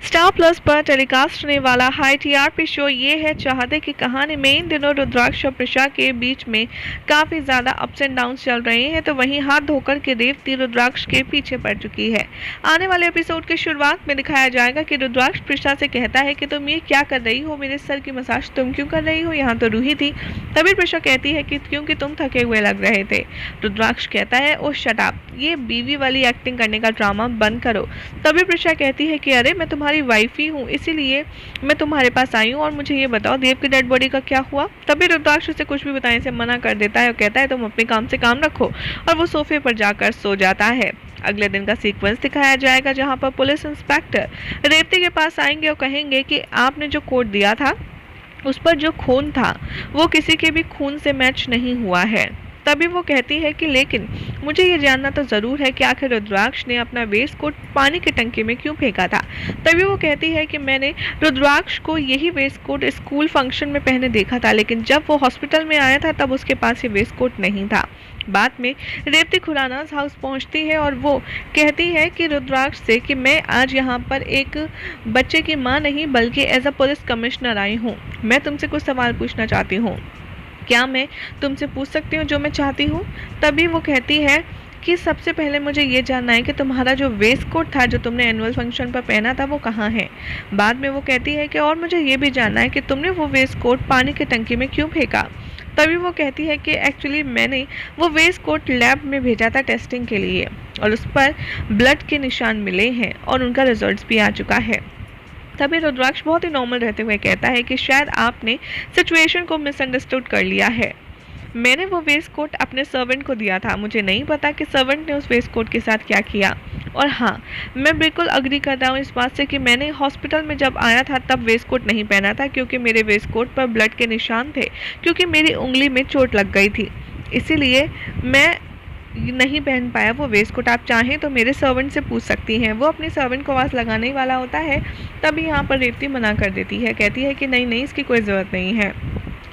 Star plus पर telecast होने वाला हाई टीआरपी शो ये है चाहते की कहानी में इन दिनों रुद्राक्ष और प्रिशा के बीच में काफी ज्यादा अप्स एंड डाउन्स चल रहे हैं। तो वहीं हाथ धोकर के रेवती रुद्राक्ष के पीछे पड़ चुकी है। आने वाले एपिसोड के शुरुआत में दिखाया जाएगा कि रुद्राक्ष प्रिशा से कहता है कि तुम ये क्या कर रही हो, मेरे सर की मसाज तुम क्यों कर रही हो, यहाँ तो रूही थी। तभी प्रिशा कहती है कि क्योंकि तुम थके हुए लग रहे थे। रुद्राक्ष कहता है ओ शट अप, ये बीवी वाली एक्टिंग करने का ड्रामा बंद करो। तभी प्रिशा कहती है कि अरे मैं तुम्हारी वाइफ ही हूँ, इसीलिए मैं तुम्हारे पास आई हूँ और मुझे ये बताओ देव की डेड बॉडी का क्या हुआ। तभी रुद्राक्ष उसे कुछ भी बताने से मना कर देता है और कहता है तुम अपने काम से काम रखो, और वो सोफे पर जाकर सो जाता है। अगले दिन का सीक्वेंस दिखाया जाएगा जहाँ पर पुलिस इंस्पेक्टर रेवती के पास आएंगे और कहेंगे कि आपने जो कोड दिया था उस पर जो खून था वो किसी के भी खून से मैच नहीं हुआ है। तभी वो कहती है कि लेकिन मुझे ये जानना तो ज़रूर है कि आखिर रुद्राक्ष ने अपना वेस्ट कोट पानी की टंकी में क्यों फेंका था। तभी वो कहती है कि मैंने रुद्राक्ष को यही वेस्ट कोट स्कूल फंक्शन में पहने देखा था, लेकिन जब वो हॉस्पिटल में आया था तब उसके पास ये वेस्ट कोट नहीं था। बाद में रेवती खुरानास हाउस पहुंचती है और वो कहती है कि रुद्राक्ष से कि मैं आज यहाँ पर एक बच्चे की माँ नहीं बल्कि एज अ पुलिस कमिश्नर आई हूँ। मैं तुमसे कुछ सवाल पूछना चाहती हूँ, क्या मैं तुमसे पूछ सकती हूँ जो मैं चाहती हूँ। तभी वो कहती है कि सबसे पहले मुझे ये जानना है कि तुम्हारा जो वेस्ट कोट था जो तुमने एनुअल फंक्शन पर पहना था वो कहाँ है। बाद में वो कहती है कि और मुझे ये भी जानना है कि तुमने वो वेस्ट कोट पानी की टंकी में क्यों फेंका। तभी वो कहती है कि एक्चुअली मैंने वो वेस्ट कोट लैब में भेजा था टेस्टिंग के लिए और उस पर ब्लड के निशान मिले हैं और उनका रिजल्ट्स भी आ चुका है। तभी रुद्राक्ष बहुत ही नॉर्मल रहते हुए कहता है कि शायद आपने सिचुएशन को मिसअंडरस्टूड कर लिया है। मैंने वो वेस्ट कोट अपने सर्वेंट को दिया था, मुझे नहीं पता कि सर्वेंट ने उस वेस्ट कोट के साथ क्या किया। और हाँ, मैं बिल्कुल अग्री कर रहा हूँ इस बात से कि मैंने हॉस्पिटल में जब आया था तब वेस्ट कोट नहीं पहना था, क्योंकि मेरे वेस्ट कोट पर ब्लड के निशान थे, क्योंकि मेरी उंगली में चोट लग गई थी, इसीलिए मैं नहीं पहन पाया वो वेस्ट कोट। आप चाहें तो मेरे सर्वेंट से पूछ सकती हैं, वो अपने सर्वेंट को आवाज़ लगाने ही वाला होता है। तभी यहाँ पर रेवती मना कर देती है, कहती है कि नहीं इसकी कोई ज़रूरत नहीं है।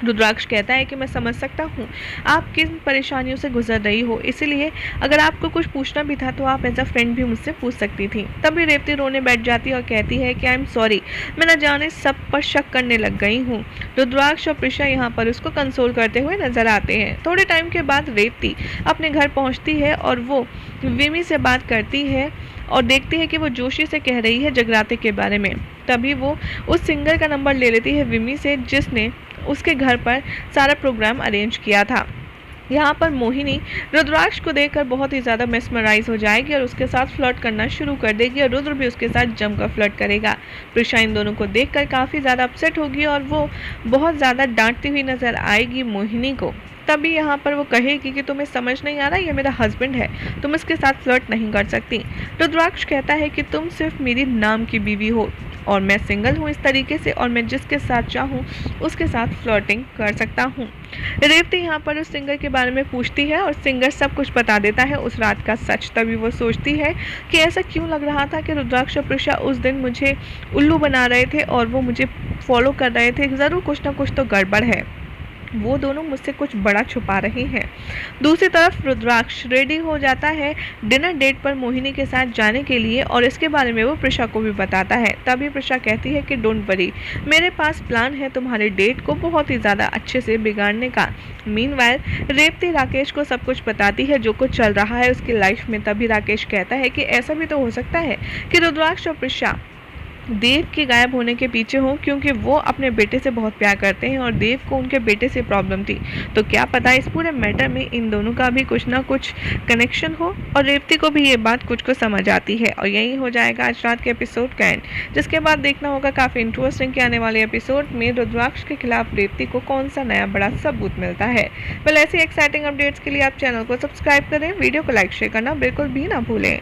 रुद्राक्ष कहता है कि मैं समझ सकता हूँ आप किन परेशानियों से गुजर रही हो, इसीलिए अगर आपको कुछ पूछना भी था तो आप एज अ फ्रेंड भी मुझसे पूछ सकती थी। तभी रेवती रोने बैठ जाती है और कहती है कि आई एम सॉरी, मैं न जाने सब पर शक करने लग गई हूँ। रुद्राक्ष और प्रिशा यहाँ पर उसको कंसोल करते हुए नजर आते हैं। थोड़े टाइम के बाद रेवती अपने घर पहुँचती है और वो विमी से बात करती है और देखती है कि वो जोशी से कह रही है जगराते के बारे में। तभी वो उस सिंगर का नंबर ले लेती है विमी से जिसने उसके घर पर सारा प्रोग्राम अरेंज किया था। यहाँ पर मोहिनी रुद्राक्ष को देखकर बहुत ही ज़्यादा मेस्मराइज हो जाएगी और उसके साथ फ्लर्ट करना शुरू कर देगी और रुद्र भी उसके साथ जमकर फ्लर्ट करेगा। प्रिशा इन दोनों को देखकर काफ़ी ज़्यादा अपसेट होगी और वो बहुत ज़्यादा डांटती हुई नज़र आएगी मोहिनी को। तभी यहाँ पर वो कहेगी कि तुम्हें समझ नहीं आ रहा, ये मेरा हस्बैंड है, तुम इसके साथ फ्लर्ट नहीं कर सकती। रुद्राक्ष कहता है कि तुम सिर्फ मेरी नाम की बीवी हो और मैं सिंगल हूँ इस तरीके से, और मैं जिसके साथ चाहूँ उसके साथ फ्लर्टिंग कर सकता हूँ। रेवती यहाँ पर उस सिंगर के बारे में पूछती है और सिंगर सब कुछ बता देता है उस रात का सच। तभी वो सोचती है कि ऐसा क्यों लग रहा था कि रुद्राक्ष और प्रिशा उस दिन मुझे उल्लू बना रहे थे और वो मुझे फॉलो कर रहे थे, ज़रूर कुछ ना कुछ तो गड़बड़ है, वो दोनों मुझसे कुछ बड़ा छुपा रहे हैं। दूसरी तरफ रुद्राक्ष रेडी हो जाता है डिनर डेट पर मोहिनी के साथ जाने के लिए और इसके बारे में वो प्रिशा को भी बताता है। तभी प्रिशा कहती है कि डोंट वरी, मेरे पास प्लान है तुम्हारे डेट को बहुत ही ज़्यादा अच्छे से बिगाड़ने का। मीनवाइल रेवती राकेश को सब कुछ बताती है जो कुछ चल रहा है उसकी लाइफ में। तभी राकेश कहता है कि ऐसा भी तो हो सकता है कि रुद्राक्ष और प्रिशा देव के गायब होने के पीछे हो, क्योंकि वो अपने बेटे से बहुत प्यार करते हैं और देव को उनके बेटे से प्रॉब्लम थी। तो क्या पता इस पूरे मैटर में इन दोनों का भी कुछ ना कुछ कनेक्शन हो। और रेवती को भी ये बात कुछ को समझ आती है और यही हो जाएगा आज रात के एपिसोड का एंड, जिसके बाद देखना होगा काफ़ी इंटरेस्टिंग कि आने वाले एपिसोड में रुद्राक्ष के खिलाफ रेवती को कौन सा नया बड़ा सबूत मिलता है। वेल ऐसी एक्साइटिंग अपडेट्स के लिए आप चैनल को सब्सक्राइब करें, वीडियो को लाइक शेयर करना बिल्कुल भी ना भूलें।